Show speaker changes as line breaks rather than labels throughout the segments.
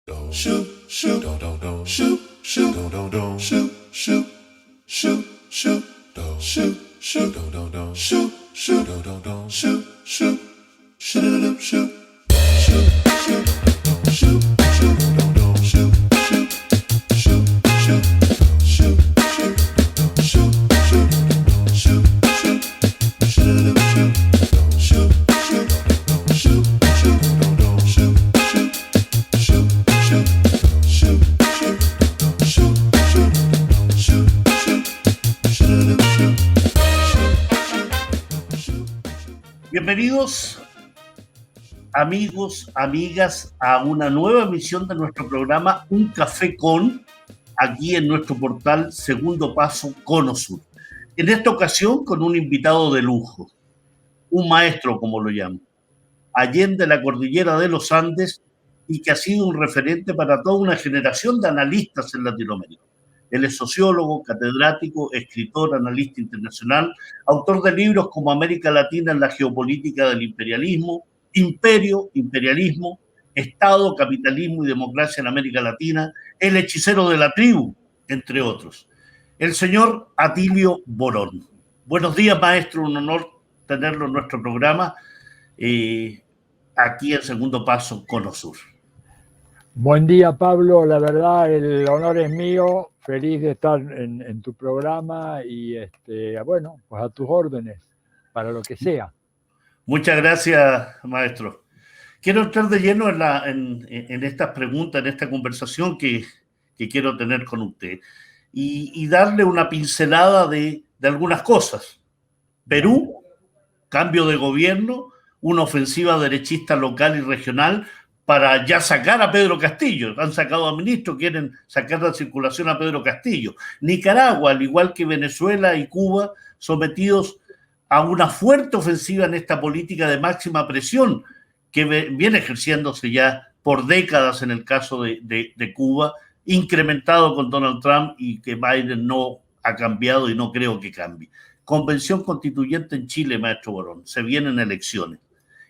Shoot, shoot, shoot, shoot, shoot, shoot, shoot, shoot, shoot, shoot, shoot, shoot, shoot, shoot, shoot, shoot. Bienvenidos, amigos, amigas, a una nueva emisión de nuestro programa Un Café Con, aquí en nuestro portal Segundo Paso Cono Sur. En esta ocasión con un invitado de lujo, un maestro, como lo llamo, allende la cordillera de los Andes y que ha sido un referente para toda una generación de analistas en Latinoamérica. Él es sociólogo, catedrático, escritor, analista internacional, autor de libros como América Latina en la geopolítica del imperialismo, Imperio, imperialismo, Estado, capitalismo y democracia en América Latina, El hechicero de la tribu, entre otros. El señor Atilio Borón. Buenos días, maestro, un honor tenerlo en nuestro programa, aquí en Segundo Paso, Cono Sur.
Buen día, Pablo. La verdad, el honor es mío. Feliz de estar en tu programa y, bueno, pues a tus órdenes, para lo que sea.
Muchas gracias, maestro. Quiero entrar de lleno en estas preguntas, en esta conversación que quiero tener con usted y darle una pincelada de algunas cosas. Perú, cambio de gobierno, una ofensiva derechista local y regional para ya sacar a Pedro Castillo. Han sacado a ministro, quieren sacar de circulación a Pedro Castillo. Nicaragua, al igual que Venezuela y Cuba, sometidos a una fuerte ofensiva en esta política de máxima presión que viene ejerciéndose ya por décadas en el caso de Cuba, incrementado con Donald Trump y que Biden no ha cambiado y no creo que cambie. Convención Constituyente en Chile, maestro Borón, se vienen elecciones.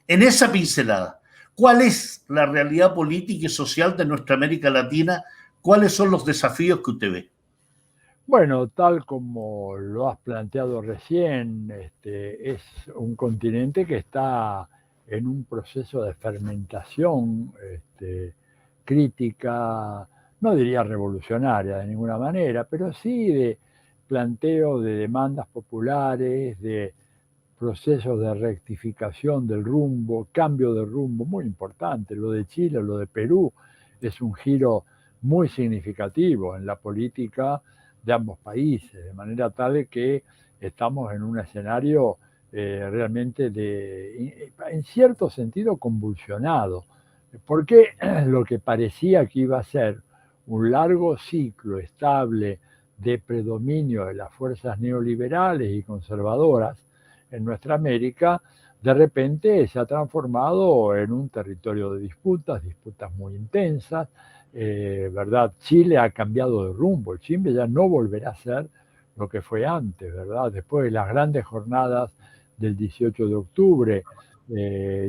En esa pincelada, ¿cuál es la realidad política y social de nuestra América Latina? ¿Cuáles son los desafíos que usted ve?
Bueno, tal como lo has planteado recién, es un continente que está en un proceso de fermentación crítica, no diría revolucionaria de ninguna manera, pero sí de planteo de demandas populares, de procesos de rectificación del rumbo, cambio de rumbo muy importante. Lo de Chile, lo de Perú, es un giro muy significativo en la política de ambos países, de manera tal que estamos en un escenario realmente en cierto sentido convulsionado, porque lo que parecía que iba a ser un largo ciclo estable de predominio de las fuerzas neoliberales y conservadoras en nuestra América, de repente se ha transformado en un territorio de disputas muy intensas, ¿verdad? Chile ha cambiado de rumbo, Chile ya no volverá a ser lo que fue antes, ¿verdad? Después de las grandes jornadas del 18 de octubre,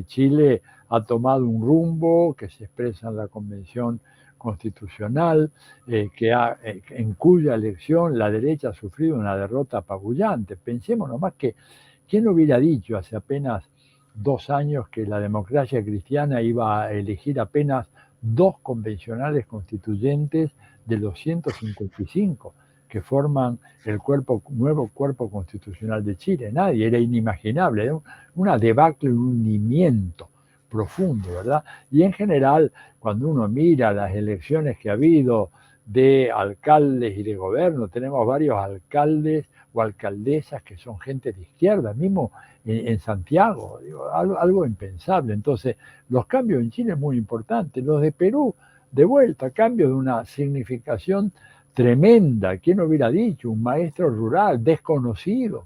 Chile ha tomado un rumbo que se expresa en la Convención Constitucional, en cuya elección la derecha ha sufrido una derrota apabullante. Pensemos nomás que ¿quién hubiera dicho hace apenas 2 años que la democracia cristiana iba a elegir apenas 2 convencionales constituyentes de los 155 que forman el nuevo cuerpo constitucional de Chile? Nadie, era inimaginable, era una debacle, un hundimiento profundo, ¿verdad? Y en general, cuando uno mira las elecciones que ha habido de alcaldes y de gobierno, tenemos varios alcaldes o alcaldesas que son gente de izquierda, mismo en Santiago, digo, algo impensable. Entonces, los cambios en Chile es muy importantes. Los de Perú, de vuelta, cambios de una significación tremenda. ¿Quién hubiera dicho? Un maestro rural desconocido,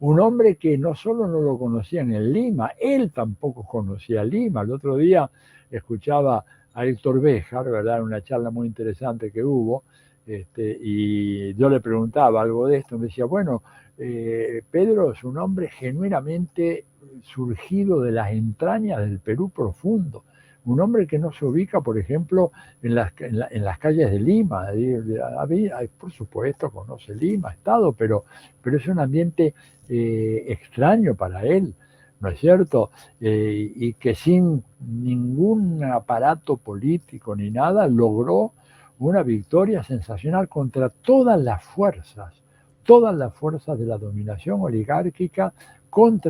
un hombre que no solo no lo conocían en Lima, él tampoco conocía Lima. El otro día escuchaba a Héctor Béjar, ¿verdad? En una charla muy interesante que hubo, y yo le preguntaba algo de esto, me decía, bueno, Pedro es un hombre genuinamente surgido de las entrañas del Perú profundo, un hombre que no se ubica, por ejemplo, en las calles de Lima. Por supuesto, conoce Lima, Estado, pero es un ambiente extraño para él, ¿no es cierto? Y que sin ningún aparato político ni nada logró una victoria sensacional contra todas las fuerzas de la dominación oligárquica, con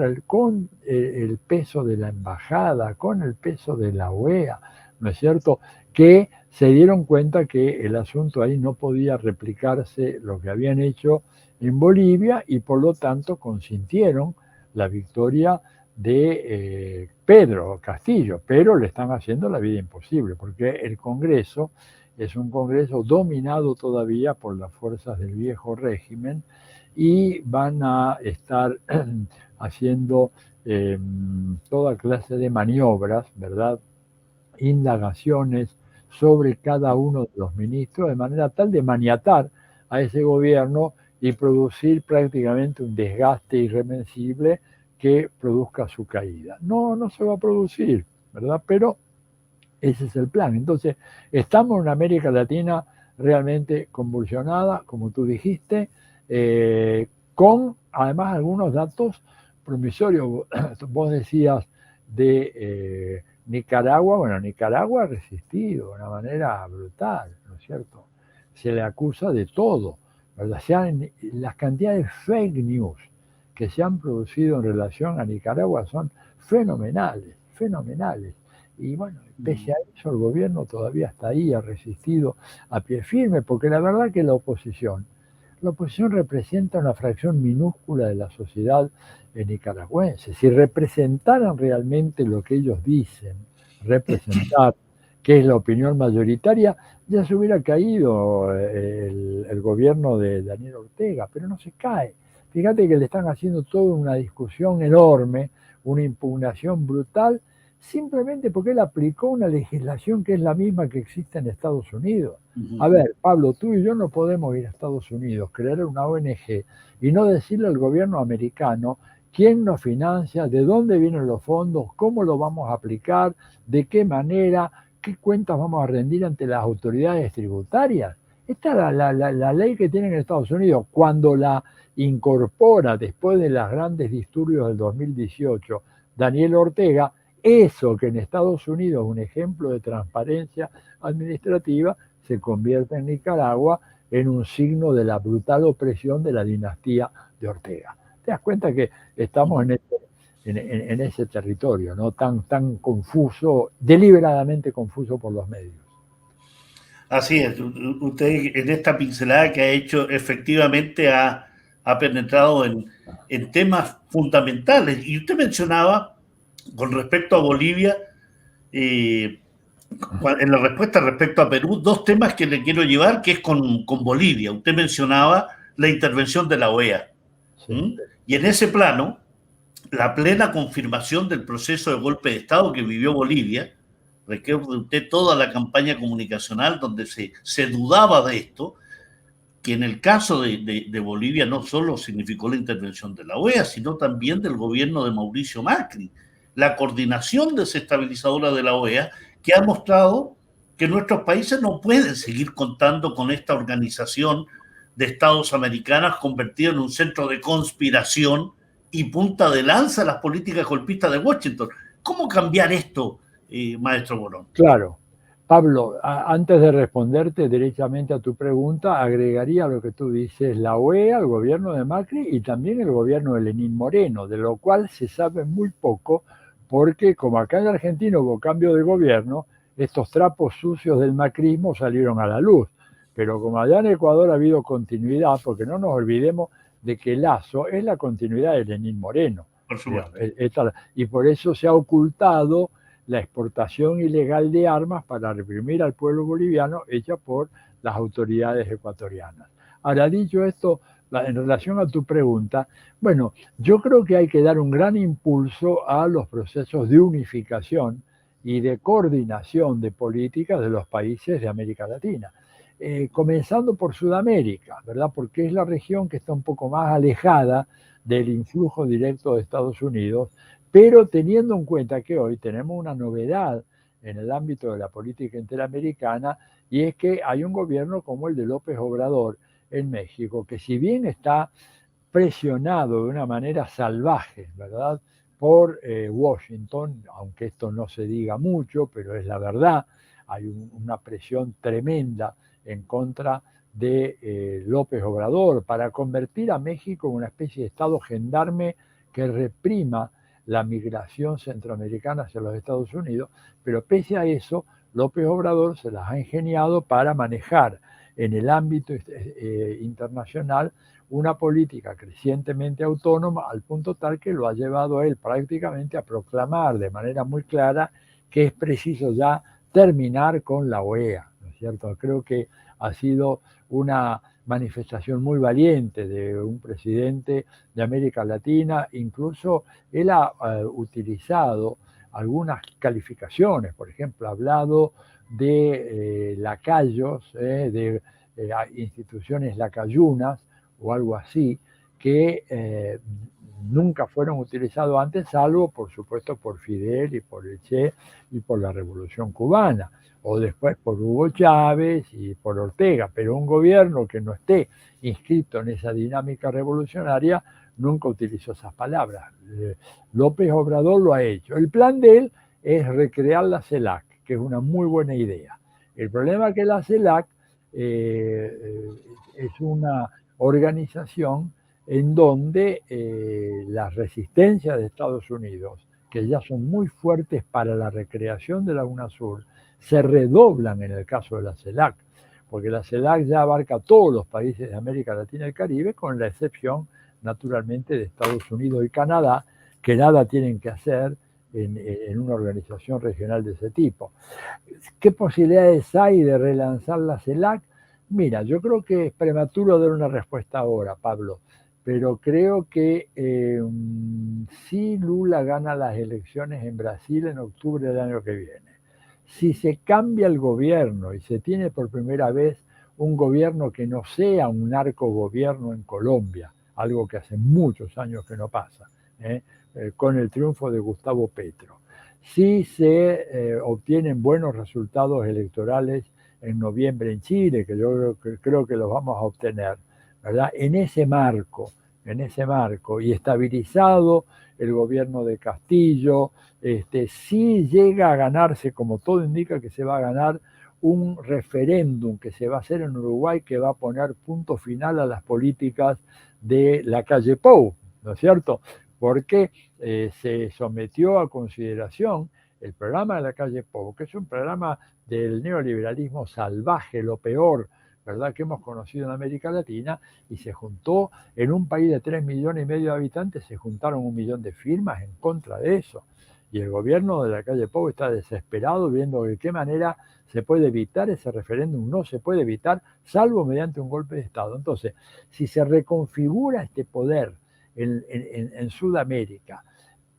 el peso de la embajada, con el peso de la OEA, ¿no es cierto?, que se dieron cuenta que el asunto ahí no podía replicarse lo que habían hecho en Bolivia y por lo tanto consintieron la victoria de Pedro Castillo, pero le están haciendo la vida imposible, porque el Congreso es un Congreso dominado todavía por las fuerzas del viejo régimen y van a estar haciendo toda clase de maniobras, ¿verdad?, indagaciones sobre cada uno de los ministros, de manera tal de maniatar a ese gobierno y producir prácticamente un desgaste irreversible que produzca su caída. No se va a producir, ¿verdad? Pero ese es el plan. Entonces, estamos en una América Latina realmente convulsionada, como tú dijiste, con además algunos datos promisorios. Vos decías de Nicaragua. Bueno, Nicaragua ha resistido de una manera brutal, ¿no es cierto? Se le acusa de todo, ¿verdad? Las cantidades de fake news que se han producido en relación a Nicaragua son fenomenales. Y bueno, pese a eso, el gobierno todavía está ahí, ha resistido a pie firme, porque la verdad que la oposición representa una fracción minúscula de la sociedad nicaragüense. Si representaran realmente lo que ellos dicen representar, que es la opinión mayoritaria, ya se hubiera caído el gobierno de Daniel Ortega, pero no se cae. Fíjate que le están haciendo toda una discusión enorme, una impugnación brutal, simplemente porque él aplicó una legislación que es la misma que existe en Estados Unidos. A ver, Pablo, tú y yo no podemos ir a Estados Unidos, crear una ONG y no decirle al gobierno americano quién nos financia, de dónde vienen los fondos, cómo lo vamos a aplicar, de qué manera, qué cuentas vamos a rendir ante las autoridades tributarias. Esta es la ley que tienen en Estados Unidos. Cuando la incorpora después de los grandes disturbios del 2018 Daniel Ortega, eso que en Estados Unidos es un ejemplo de transparencia administrativa, se convierte en Nicaragua en un signo de la brutal opresión de la dinastía de Ortega. Te das cuenta que estamos en ese territorio, ¿no?, tan confuso, deliberadamente confuso por los medios.
Así es, usted en esta pincelada que ha hecho efectivamente ha penetrado en temas fundamentales. Y usted mencionaba con respecto a Bolivia, en la respuesta respecto a Perú, dos temas que le quiero llevar, que es con Bolivia. Usted mencionaba la intervención de la OEA. Sí. Y en ese plano, la plena confirmación del proceso de golpe de Estado que vivió Bolivia. Recuerde usted toda la campaña comunicacional donde se dudaba de esto, que en el caso de Bolivia no solo significó la intervención de la OEA, sino también del gobierno de Mauricio Macri, la coordinación desestabilizadora de la OEA, que ha mostrado que nuestros países no pueden seguir contando con esta organización de estados americanos convertida en un centro de conspiración y punta de lanza a las políticas golpistas de Washington. ¿Cómo cambiar esto, maestro Bolón?
Claro. Pablo, antes de responderte directamente a tu pregunta, agregaría lo que tú dices, la OEA, el gobierno de Macri y también el gobierno de Lenín Moreno, de lo cual se sabe muy poco, porque como acá en Argentina hubo cambio de gobierno, estos trapos sucios del macrismo salieron a la luz. Pero como allá en Ecuador ha habido continuidad, porque no nos olvidemos de que Lasso es la continuidad de Lenín Moreno.
Por supuesto.
Y por eso se ha ocultado la exportación ilegal de armas para reprimir al pueblo boliviano hecha por las autoridades ecuatorianas. Ahora, dicho esto, en relación a tu pregunta, bueno, yo creo que hay que dar un gran impulso a los procesos de unificación y de coordinación de políticas de los países de América Latina, comenzando por Sudamérica, ¿verdad? Porque es la región que está un poco más alejada del influjo directo de Estados Unidos, pero teniendo en cuenta que hoy tenemos una novedad en el ámbito de la política interamericana, y es que hay un gobierno como el de López Obrador en México, que si bien está presionado de una manera salvaje, ¿verdad?, por Washington, aunque esto no se diga mucho, pero es la verdad, hay una presión tremenda en contra de López Obrador para convertir a México en una especie de estado gendarme que reprima la migración centroamericana hacia los Estados Unidos, pero pese a eso, López Obrador se las ha ingeniado para manejar en el ámbito internacional una política crecientemente autónoma, al punto tal que lo ha llevado a él prácticamente a proclamar de manera muy clara que es preciso ya terminar con la OEA, ¿no es cierto? Creo que ha sido una manifestación muy valiente de un presidente de América Latina. Incluso él ha utilizado algunas calificaciones, por ejemplo, ha hablado de lacayos, de instituciones lacayunas o algo así, que nunca fueron utilizados antes, salvo, por supuesto, por Fidel y por el Che y por la Revolución Cubana, o después por Hugo Chávez y por Ortega, pero un gobierno que no esté inscrito en esa dinámica revolucionaria nunca utilizó esas palabras. López Obrador lo ha hecho. El plan de él es recrear la CELAC, que es una muy buena idea. El problema es que la CELAC es una organización en donde las resistencias de Estados Unidos, que ya son muy fuertes para la recreación de la UNASUR, se redoblan en el caso de la CELAC, porque la CELAC ya abarca a todos los países de América Latina y el Caribe, con la excepción, naturalmente, de Estados Unidos y Canadá, que nada tienen que hacer en una organización regional de ese tipo. ¿Qué posibilidades hay de relanzar la CELAC? Mira, yo creo que es prematuro dar una respuesta ahora, Pablo, pero creo que si Lula gana las elecciones en Brasil en octubre del año que viene, si se cambia el gobierno y se tiene por primera vez un gobierno que no sea un narcogobierno en Colombia, algo que hace muchos años que no pasa, con el triunfo de Gustavo Petro, si se obtienen buenos resultados electorales en noviembre en Chile, que yo creo que los vamos a obtener, ¿verdad? En ese marco, y estabilizado el gobierno de Castillo, si llega a ganarse, como todo indica que se va a ganar, un referéndum que se va a hacer en Uruguay que va a poner punto final a las políticas de la calle Pou, ¿no es cierto? Porque se sometió a consideración el programa de la calle Pou, que es un programa del neoliberalismo salvaje, lo peor, ¿verdad?, que hemos conocido en América Latina, y se juntó en un país de 3,5 millones de habitantes, se juntaron 1 millón de firmas en contra de eso. Y el gobierno de la calle Pou está desesperado viendo de qué manera se puede evitar ese referéndum. No se puede evitar, salvo mediante un golpe de Estado. Entonces, si se reconfigura este poder en Sudamérica,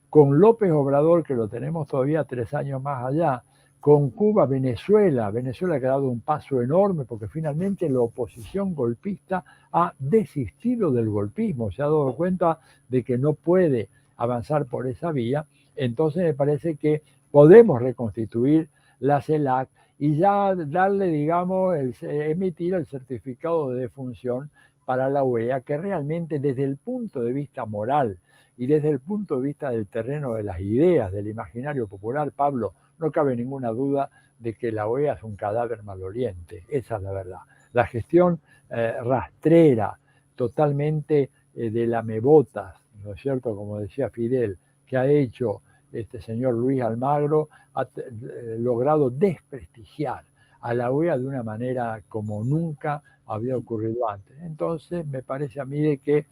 con López Obrador, que lo tenemos todavía 3 años más allá, con Cuba, Venezuela ha dado un paso enorme porque finalmente la oposición golpista ha desistido del golpismo, se ha dado cuenta de que no puede avanzar por esa vía. Entonces me parece que podemos reconstituir la CELAC y ya darle, digamos, emitir el certificado de defunción para la OEA, que realmente desde el punto de vista moral y desde el punto de vista del terreno de las ideas, del imaginario popular, Pablo, no cabe ninguna duda de que la OEA es un cadáver maloliente, esa es la verdad. La gestión rastrera, totalmente de lamebotas, ¿no es cierto?, como decía Fidel, que ha hecho este señor Luis Almagro, ha logrado desprestigiar a la OEA de una manera como nunca había ocurrido antes. Entonces, me parece a mí de que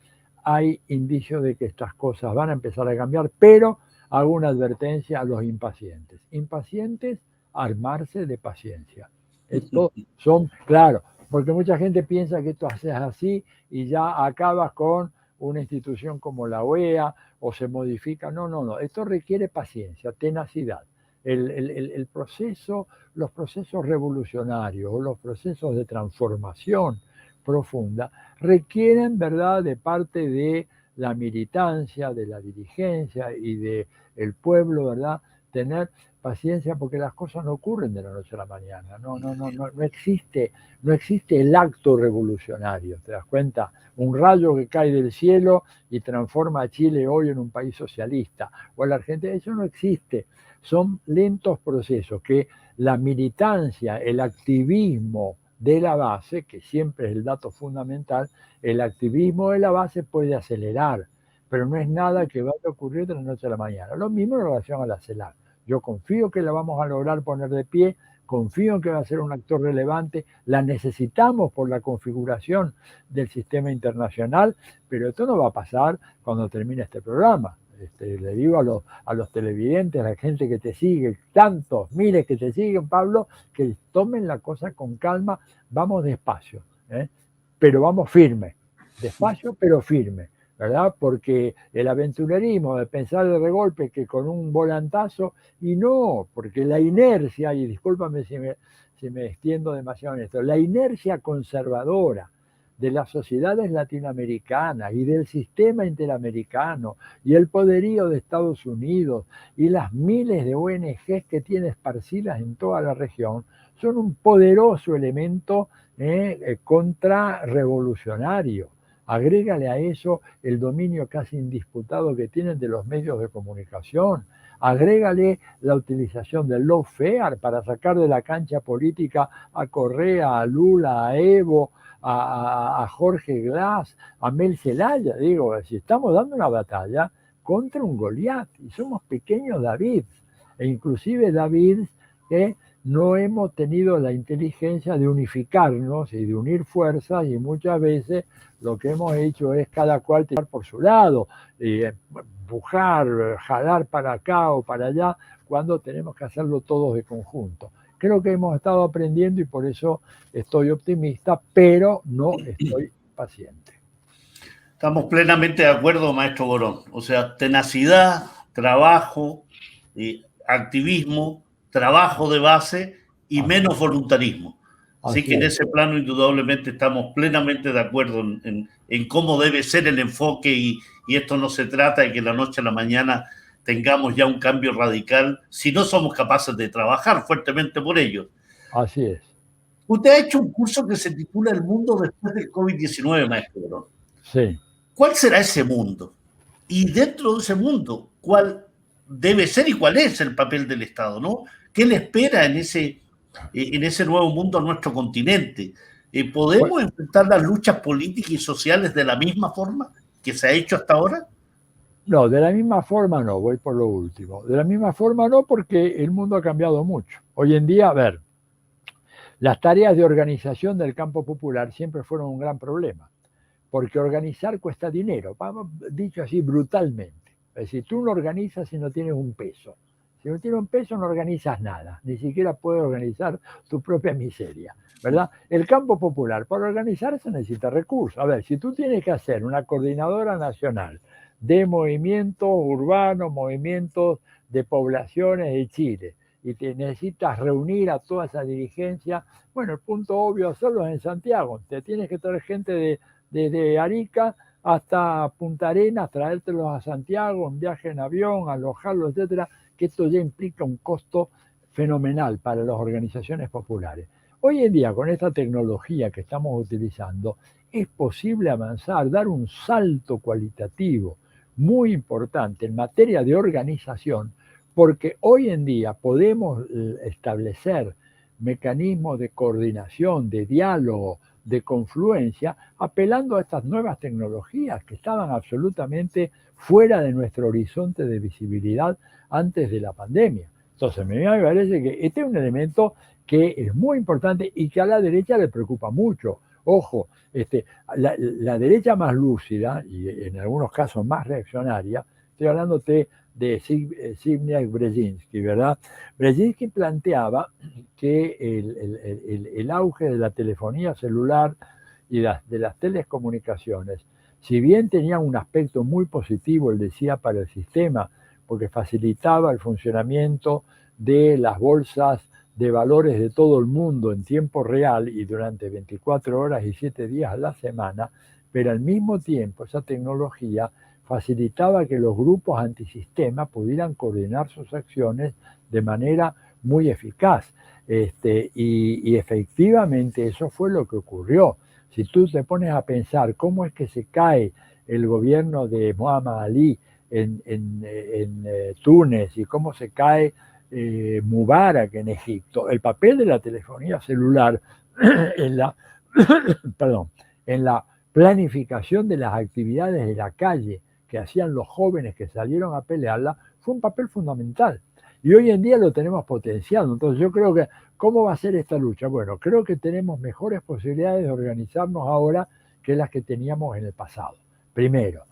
hay indicios de que estas cosas van a empezar a cambiar, pero hago una advertencia a los impacientes. Impacientes, armarse de paciencia. Esto son, claro, porque mucha gente piensa que esto es así y ya acabas con una institución como la OEA o se modifica. No. Esto requiere paciencia, tenacidad. El proceso, los procesos revolucionarios o los procesos de transformación profunda requieren, ¿verdad?, de parte de la militancia, de la dirigencia y del pueblo, ¿verdad?, tener paciencia, porque las cosas no ocurren de la noche a la mañana. No existe el acto revolucionario, ¿te das cuenta? Un rayo que cae del cielo y transforma a Chile hoy en un país socialista, o a la Argentina, eso no existe. Son lentos procesos que la militancia, el activismo de la base, que siempre es el dato fundamental, el activismo de la base puede acelerar, pero no es nada que vaya a ocurrir de la noche a la mañana. Lo mismo en relación a la CELAC. Yo confío que la vamos a lograr poner de pie, confío en que va a ser un actor relevante, la necesitamos por la configuración del sistema internacional, pero esto no va a pasar cuando termine este programa. Le digo a los televidentes, a la gente que te sigue, tantos, miles que te siguen, Pablo, que tomen la cosa con calma, vamos despacio, pero vamos firme, despacio pero firme, ¿verdad? Porque el aventurerismo de pensar de regolpe que con un volantazo, y no, porque la inercia, y discúlpame si me extiendo demasiado en esto, la inercia conservadora de las sociedades latinoamericanas y del sistema interamericano y el poderío de Estados Unidos y las miles de ONGs que tiene esparcidas en toda la región son un poderoso elemento contrarrevolucionario. Agrégale a eso el dominio casi indisputado que tienen de los medios de comunicación. Agrégale la utilización del lawfare para sacar de la cancha política a Correa, a Lula, a Evo, a Jorge Glass, a Mel Zelaya. Digo, si estamos dando una batalla contra un Goliat y somos pequeños David, e inclusive David no hemos tenido la inteligencia de unificarnos y de unir fuerzas, y muchas veces lo que hemos hecho es cada cual tirar por su lado, empujar, jalar para acá o para allá, cuando tenemos que hacerlo todos de conjunto. Creo que hemos estado aprendiendo y por eso estoy optimista, pero no estoy paciente.
Estamos plenamente de acuerdo, maestro Borón. O sea, tenacidad, trabajo, activismo, trabajo de base y menos voluntarismo. Así que en ese plano indudablemente estamos plenamente de acuerdo en cómo debe ser el enfoque, y esto no se trata de que de la noche a la mañana tengamos ya un cambio radical si no somos capaces de trabajar fuertemente por ello.
Así es.
Usted ha hecho un curso que se titula El mundo después del COVID-19, maestro Borón.
Sí.
¿Cuál será ese mundo? Y dentro de ese mundo, ¿cuál debe ser y cuál es el papel del Estado, ¿no? ¿Qué le espera en ese nuevo mundo a nuestro continente? ¿Podemos enfrentar las luchas políticas y sociales de la misma forma que se ha hecho hasta ahora?
No, de la misma forma no, voy por lo último. De la misma forma no, porque el mundo ha cambiado mucho. Hoy en día, a ver, las tareas de organización del campo popular siempre fueron un gran problema, porque organizar cuesta dinero, dicho así brutalmente. Es decir, tú no organizas si no tienes un peso. Si no tienes un peso no organizas nada, ni siquiera puedes organizar tu propia miseria, ¿verdad? El campo popular, para organizarse necesita recursos. A ver, si tú tienes que hacer una coordinadora nacional de movimientos urbanos, movimientos de poblaciones de Chile, y te necesitas reunir a toda esa dirigencia, bueno, el punto obvio hacerlo es en Santiago. Te tienes que traer gente desde Arica hasta Punta Arenas, traértelos a Santiago, un viaje en avión, alojarlos, etcétera, que esto ya implica un costo fenomenal para las organizaciones populares. Hoy en día, con esta tecnología que estamos utilizando, es posible avanzar, dar un salto cualitativo muy importante en materia de organización, porque hoy en día podemos establecer mecanismos de coordinación, de diálogo, de confluencia, apelando a estas nuevas tecnologías que estaban absolutamente fuera de nuestro horizonte de visibilidad antes de la pandemia. Entonces, a mí me parece que este es un elemento que es muy importante y que a la derecha le preocupa mucho. Ojo, la derecha más lúcida y en algunos casos más reaccionaria, estoy hablando de Zbigniew Brzezinski, ¿verdad? Brzezinski planteaba que el auge de la telefonía celular y de las telecomunicaciones, si bien tenía un aspecto muy positivo, él decía, para el sistema, porque facilitaba el funcionamiento de las bolsas de valores de todo el mundo en tiempo real y durante 24 horas y 7 días a la semana, pero al mismo tiempo esa tecnología facilitaba que los grupos antisistema pudieran coordinar sus acciones de manera muy eficaz. Y efectivamente eso fue lo que ocurrió. Si tú te pones a pensar cómo es que se cae el gobierno de Muhammad Ali en Túnez y cómo se cae Mubarak en Egipto, el papel de la telefonía celular en la, perdón, en la planificación de las actividades de la calle que hacían los jóvenes que salieron a pelearla fue un papel fundamental. Y hoy en día lo tenemos potenciado. Entonces yo creo que, ¿cómo va a ser esta lucha? Bueno, creo que tenemos mejores posibilidades de organizarnos ahora que las que teníamos en el pasado. Primero,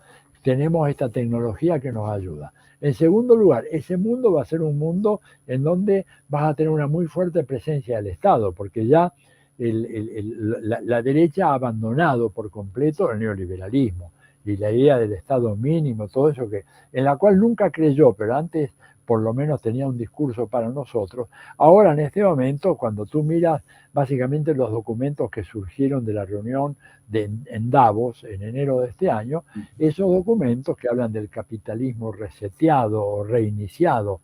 tenemos esta tecnología que nos ayuda. En segundo lugar, ese mundo va a ser un mundo en donde vas a tener una muy fuerte presencia del Estado, porque ya la derecha ha abandonado por completo el neoliberalismo y la idea del Estado mínimo, todo eso en la cual nunca creyó, pero antes por lo menos tenía un discurso para nosotros. Ahora, en este momento, cuando tú miras básicamente los documentos que surgieron de la reunión en Davos en enero de este año, esos documentos que hablan del capitalismo reseteado o reiniciado,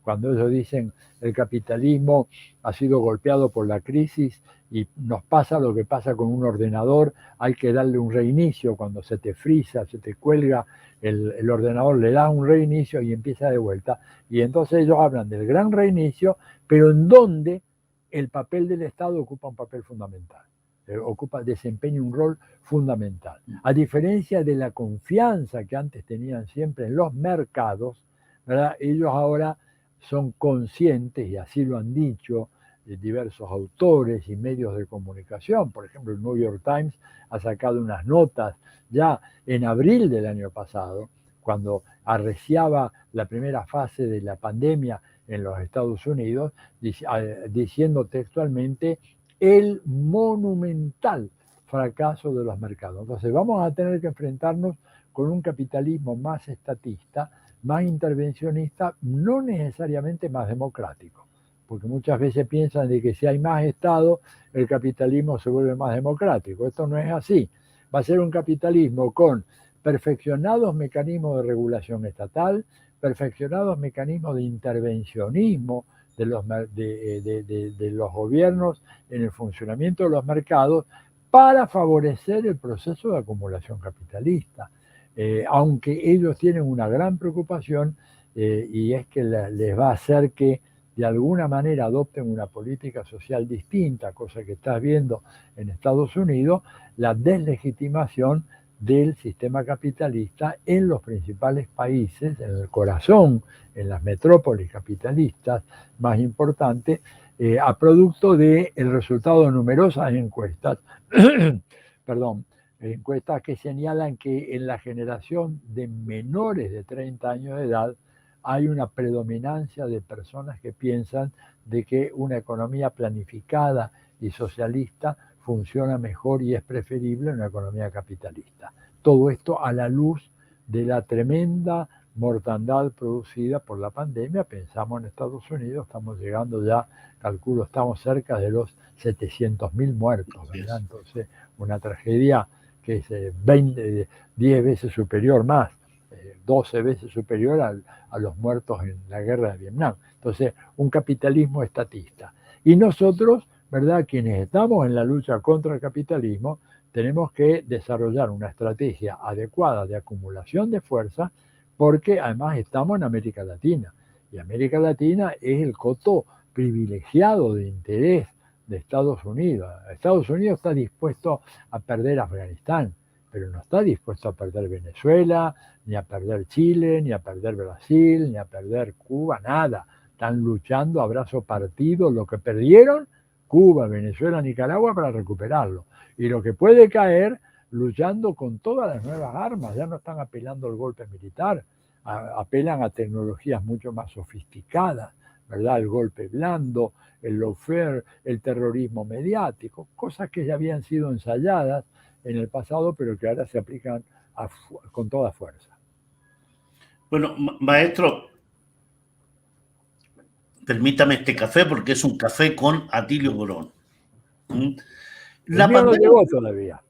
cuando ellos dicen el capitalismo ha sido golpeado por la crisis y nos pasa lo que pasa con un ordenador, hay que darle un reinicio, cuando se te frisa, se te cuelga el ordenador, le das un reinicio y empieza de vuelta. Y entonces ellos hablan del gran reinicio, pero en donde el papel del Estado ocupa un papel fundamental, desempeña un rol fundamental. A diferencia de la confianza que antes tenían siempre en los mercados, ¿verdad? Ellos ahora son conscientes, y así lo han dicho diversos autores y medios de comunicación. Por ejemplo, el New York Times ha sacado unas notas ya en abril del año pasado, cuando arreciaba la primera fase de la pandemia en los Estados Unidos, diciendo textualmente el monumental fracaso de los mercados. Entonces vamos a tener que enfrentarnos con un capitalismo más estatista, más intervencionista, no necesariamente más democrático, porque muchas veces piensan de que si hay más Estado, el capitalismo se vuelve más democrático. Esto no es así. Va a ser un capitalismo con perfeccionados mecanismos de regulación estatal, perfeccionados mecanismos de intervencionismo de los gobiernos en el funcionamiento de los mercados para favorecer el proceso de acumulación capitalista. Aunque ellos tienen una gran preocupación y es que les va a hacer que de alguna manera adopten una política social distinta, cosa que estás viendo en Estados Unidos, la deslegitimación del sistema capitalista en los principales países, en el corazón, en las metrópolis capitalistas más importantes, a producto del resultado de numerosas encuestas, encuestas que señalan que en la generación de menores de 30 años de edad hay una predominancia de personas que piensan de que una economía planificada y socialista funciona mejor y es preferible a una economía capitalista. Todo esto a la luz de la tremenda mortandad producida por la pandemia. Pensamos en Estados Unidos, estamos llegando ya, calculo, estamos cerca de los 700.000 muertos, ¿verdad? Entonces, una tragedia que es 10 veces superior más, 12 veces superior a los muertos en la guerra de Vietnam. Entonces, un capitalismo estatista. Y nosotros, ¿verdad?, quienes estamos en la lucha contra el capitalismo, tenemos que desarrollar una estrategia adecuada de acumulación de fuerza, porque además estamos en América Latina. Y América Latina es el coto privilegiado de interés de Estados Unidos. Estados Unidos está dispuesto a perder Afganistán, pero no está dispuesto a perder Venezuela, ni a perder Chile, ni a perder Brasil, ni a perder Cuba, nada. Están luchando a brazo partido lo que perdieron Cuba, Venezuela, Nicaragua para recuperarlo. Y lo que puede caer luchando con todas las nuevas armas. Ya no están apelando al golpe militar, apelan a tecnologías mucho más sofisticadas, ¿verdad? El golpe blando, el lawfare, el terrorismo mediático, cosas que ya habían sido ensayadas en el pasado, pero que ahora se aplican con toda fuerza.
Bueno, maestro, permítame este café porque es un café con Atilio Borón.
La pandemia no llegó todavía.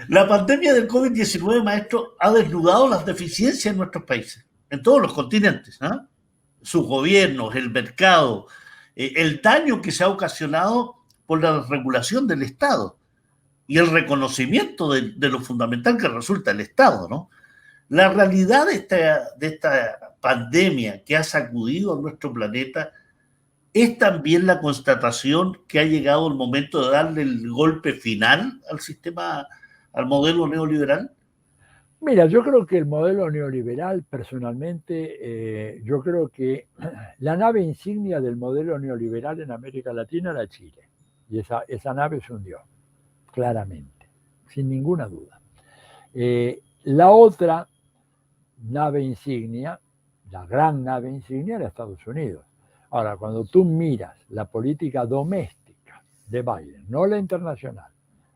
La pandemia del COVID-19, maestro, ha desnudado las deficiencias en nuestros países, en todos los continentes, ¿eh? Sus gobiernos, el mercado, el daño que se ha ocasionado por la regulación del Estado y el reconocimiento de lo fundamental que resulta el Estado, ¿no? La realidad de esta pandemia que ha sacudido a nuestro planeta es también la constatación que ha llegado el momento de darle el golpe final al sistema, al modelo neoliberal.
Mira, yo creo que el modelo neoliberal, personalmente, yo creo que la nave insignia del modelo neoliberal en América Latina era Chile. Y esa nave se hundió, claramente, sin ninguna duda. La otra nave insignia, la gran nave insignia, era Estados Unidos. Ahora, cuando tú miras la política doméstica de Biden, no la internacional,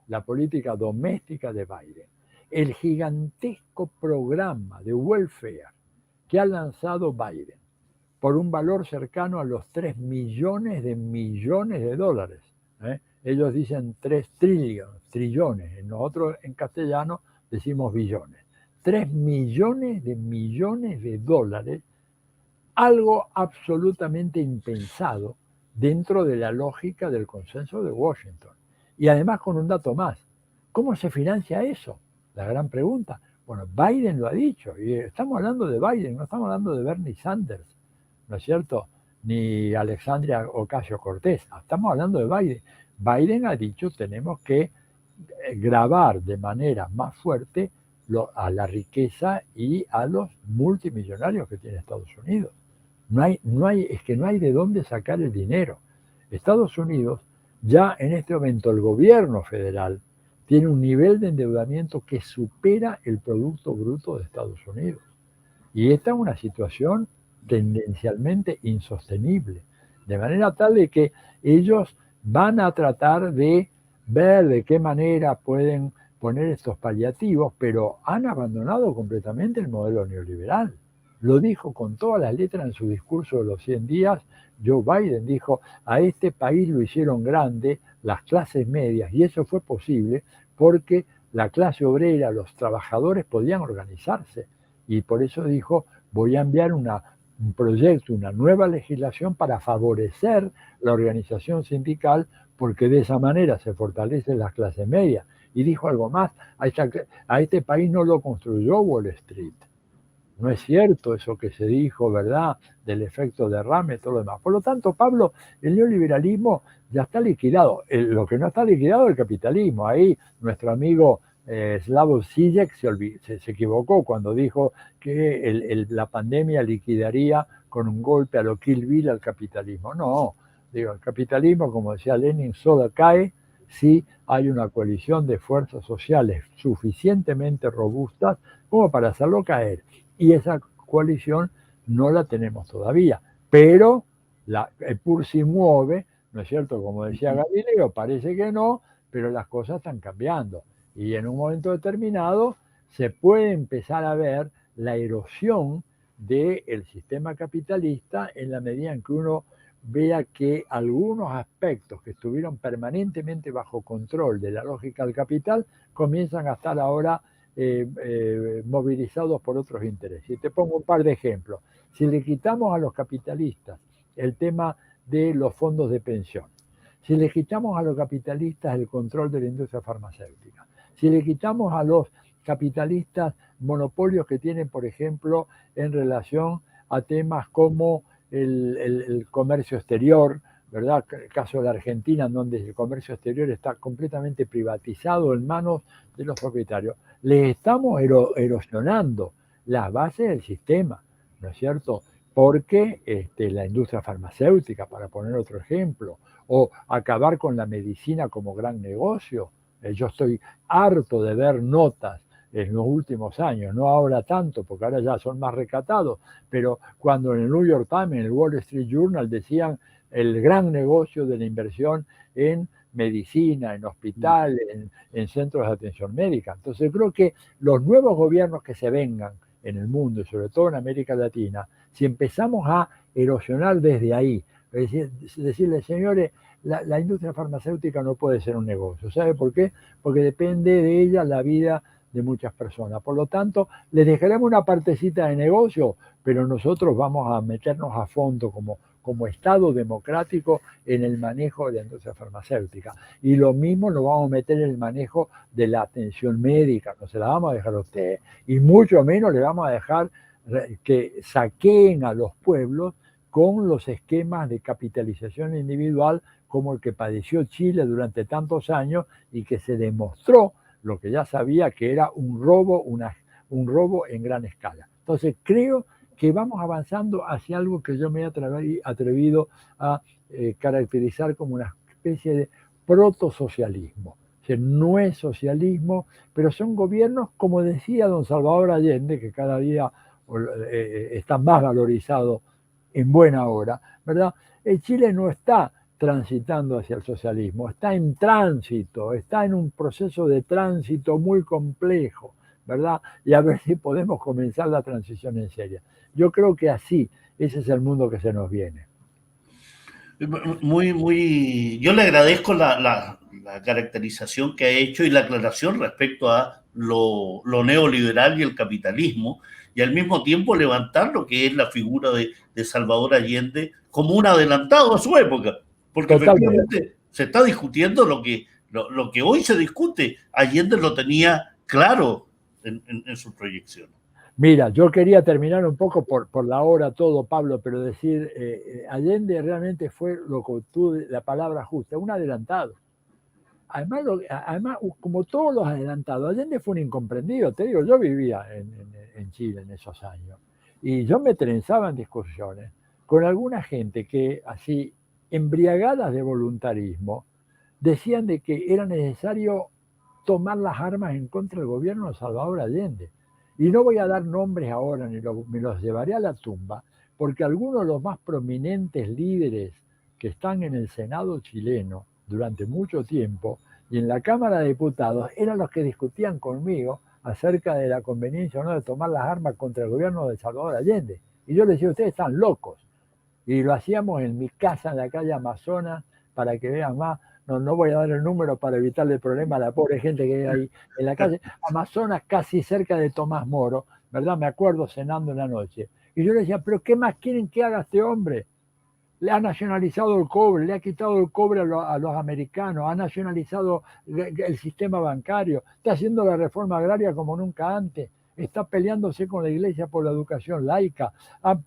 la política doméstica de Biden, el gigantesco programa de welfare que ha lanzado Biden por un valor cercano a los 3 millones de dólares. Ellos dicen 3 trillones, nosotros en castellano decimos billones. 3 millones de dólares, algo absolutamente impensado dentro de la lógica del consenso de Washington. Y además con un dato más, ¿cómo se financia eso? La gran pregunta. Bueno, Biden lo ha dicho, y estamos hablando de Biden, no estamos hablando de Bernie Sanders, ¿no es cierto? Ni Alexandria Ocasio-Cortez, estamos hablando de Biden. Biden ha dicho, tenemos que gravar de manera más fuerte a la riqueza y a los multimillonarios que tiene Estados Unidos. Es que no hay de dónde sacar el dinero. Estados Unidos, ya en este momento el gobierno federal tiene un nivel de endeudamiento que supera el Producto Bruto de Estados Unidos. Y esta es una situación tendencialmente insostenible, de manera tal de que ellos van a tratar de ver de qué manera pueden poner estos paliativos, pero han abandonado completamente el modelo neoliberal. Lo dijo con todas las letras en su discurso de los 100 días. Joe Biden dijo, a este país lo hicieron grande las clases medias, y eso fue posible porque la clase obrera, los trabajadores podían organizarse, y por eso dijo, voy a enviar un proyecto, una nueva legislación para favorecer la organización sindical, porque de esa manera se fortalecen las clases medias. Y dijo algo más, a este país no lo construyó Wall Street. No es cierto eso que se dijo, ¿verdad?, del efecto derrame y todo lo demás. Por lo tanto, Pablo, el neoliberalismo ya está liquidado. Lo que no está liquidado es el capitalismo. Ahí nuestro amigo Slavoj Žižek se equivocó cuando dijo que la pandemia liquidaría con un golpe a lo Kill Bill al capitalismo. No, digo, el capitalismo, como decía Lenin, solo cae si hay una coalición de fuerzas sociales suficientemente robustas como para hacerlo caer. Y esa coalición no la tenemos todavía. Pero el PUR se mueve, ¿no es cierto? Como decía Galileo, parece que no, pero las cosas están cambiando. Y en un momento determinado se puede empezar a ver la erosión del sistema capitalista en la medida en que uno vea que algunos aspectos que estuvieron permanentemente bajo control de la lógica del capital comienzan a estar ahora movilizados por otros intereses. Y te pongo un par de ejemplos. Si le quitamos a los capitalistas el tema de los fondos de pensión, si le quitamos a los capitalistas el control de la industria farmacéutica, si le quitamos a los capitalistas monopolios que tienen, por ejemplo, en relación a temas como el comercio exterior, ¿verdad? El caso de la Argentina, en donde el comercio exterior está completamente privatizado en manos de los propietarios, le estamos erosionando las bases del sistema, ¿no es cierto? Porque la industria farmacéutica, para poner otro ejemplo, o acabar con la medicina como gran negocio. Yo estoy harto de ver notas en los últimos años, no ahora tanto, porque ahora ya son más recatados, pero cuando en el New York Times, en el Wall Street Journal decían el gran negocio de la inversión en medicina, en hospitales, en centros de atención médica. Entonces creo que los nuevos gobiernos que se vengan en el mundo, y sobre todo en América Latina, si empezamos a erosionar desde ahí, es decir, decirle, señores, la industria farmacéutica no puede ser un negocio. ¿Sabe por qué? Porque depende de ella la vida de muchas personas. Por lo tanto, les dejaremos una partecita de negocio, pero nosotros vamos a meternos a fondo como Estado democrático en el manejo de la industria farmacéutica. Y lo mismo nos vamos a meter en el manejo de la atención médica, no se la vamos a dejar a ustedes. Y mucho menos le vamos a dejar que saqueen a los pueblos con los esquemas de capitalización individual como el que padeció Chile durante tantos años y que se demostró lo que ya sabía, que era un robo en gran escala. Entonces creo que vamos avanzando hacia algo que yo me he atrevido a caracterizar como una especie de protosocialismo. O sea, no es socialismo, pero son gobiernos, como decía don Salvador Allende, que cada día está más valorizado en buena hora, ¿verdad? Chile no está transitando hacia el socialismo, está en tránsito, está en un proceso de tránsito muy complejo, ¿verdad? Y a ver si podemos comenzar la transición en serio. Yo creo que así, ese es el mundo que se nos viene.
Yo le agradezco la caracterización que ha hecho y la aclaración respecto a lo neoliberal y el capitalismo, y al mismo tiempo levantar lo que es la figura de Salvador Allende como un adelantado a su época, porque
Totalmente.
efectivamente se está discutiendo lo que hoy se discute. Allende lo tenía claro en su proyección.
Mira, yo quería terminar un poco por la hora todo, Pablo, pero decir, Allende realmente fue lo que tú, la palabra justa, un adelantado. Además, como todos los adelantados, Allende fue un incomprendido. Te digo, yo vivía en Chile en esos años y yo me trenzaba en discusiones con alguna gente que, así, embriagadas de voluntarismo, decían de que era necesario tomar las armas en contra del gobierno de Salvador Allende. Y no voy a dar nombres ahora, me los llevaré a la tumba, porque algunos de los más prominentes líderes que están en el Senado chileno durante mucho tiempo y en la Cámara de Diputados eran los que discutían conmigo acerca de la conveniencia o no de tomar las armas contra el gobierno de Salvador Allende. Y yo les decía, ustedes están locos. Y lo hacíamos en mi casa en la calle Amazonas, para que vean más. No voy a dar el número para evitarle el problema a la pobre gente que hay ahí en la calle Amazonas, casi cerca de Tomás Moro, ¿verdad? Me acuerdo cenando en la noche. Y yo le decía, ¿pero qué más quieren que haga este hombre? Le ha nacionalizado el cobre, le ha quitado el cobre a los americanos, ha nacionalizado el sistema bancario, está haciendo la reforma agraria como nunca antes, está peleándose con la iglesia por la educación laica, han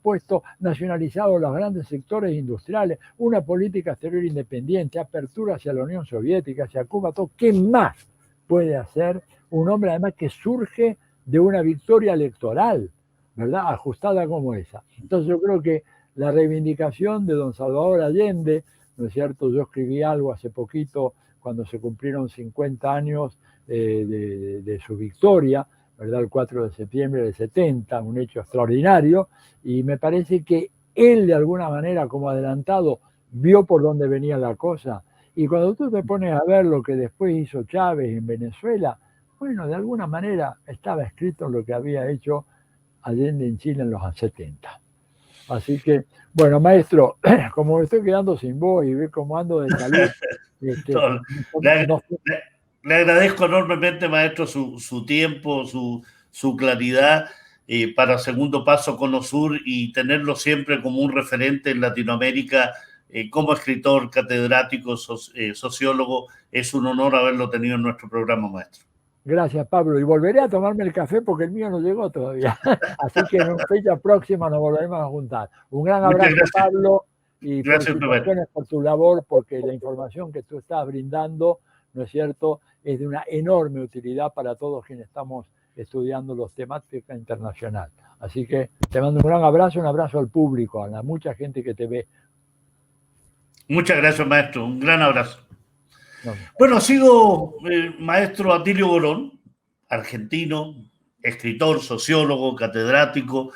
nacionalizado los grandes sectores industriales, una política exterior independiente, apertura hacia la Unión Soviética, hacia Cuba, todo. ¿Qué más puede hacer un hombre además que surge de una victoria electoral, ¿verdad? Ajustada como esa. Entonces yo creo que la reivindicación de don Salvador Allende, ¿no es cierto? Yo escribí algo hace poquito cuando se cumplieron 50 años de su victoria, ¿verdad? El 4 de septiembre del 70, un hecho extraordinario, y me parece que él de alguna manera como adelantado vio por dónde venía la cosa, y cuando tú te pones a ver lo que después hizo Chávez en Venezuela, bueno, de alguna manera estaba escrito en lo que había hecho Allende en Chile en los 70. Así que, bueno, maestro, como me estoy quedando sin voz y ve cómo ando de salud,
le agradezco enormemente, maestro, su tiempo, su claridad para Segundo Paso Cono Sur, y tenerlo siempre como un referente en Latinoamérica, como escritor, catedrático, sociólogo. Es un honor haberlo tenido en nuestro programa, maestro.
Gracias, Pablo. Y volveré a tomarme el café porque el mío no llegó todavía. Así que en una fecha próxima nos volveremos a juntar. Un gran abrazo, Pablo, y felicitaciones por tu labor, porque la información que tú estás brindando, ¿no es cierto?, es de una enorme utilidad para todos quienes estamos estudiando los temática internacional. Así que te mando un gran abrazo, un abrazo al público, a la mucha gente que te ve.
Muchas gracias, maestro. Un gran abrazo. Bueno, ha sido maestro Atilio Borón, argentino, escritor, sociólogo, catedrático,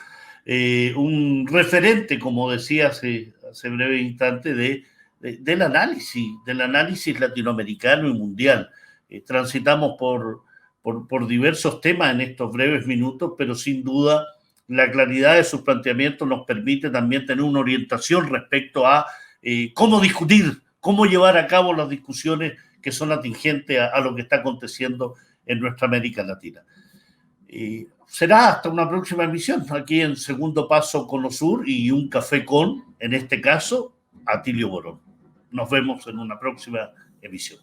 un referente, como decía hace breve instante, del análisis latinoamericano y mundial. Transitamos por diversos temas en estos breves minutos, pero sin duda la claridad de sus planteamientos nos permite también tener una orientación respecto a cómo discutir cómo llevar a cabo las discusiones que son atingentes a lo que está aconteciendo en nuestra América Latina. Será hasta una próxima emisión, aquí en Segundo Paso Cono Sur y un café con, en este caso, Atilio Borón. Nos vemos en una próxima emisión.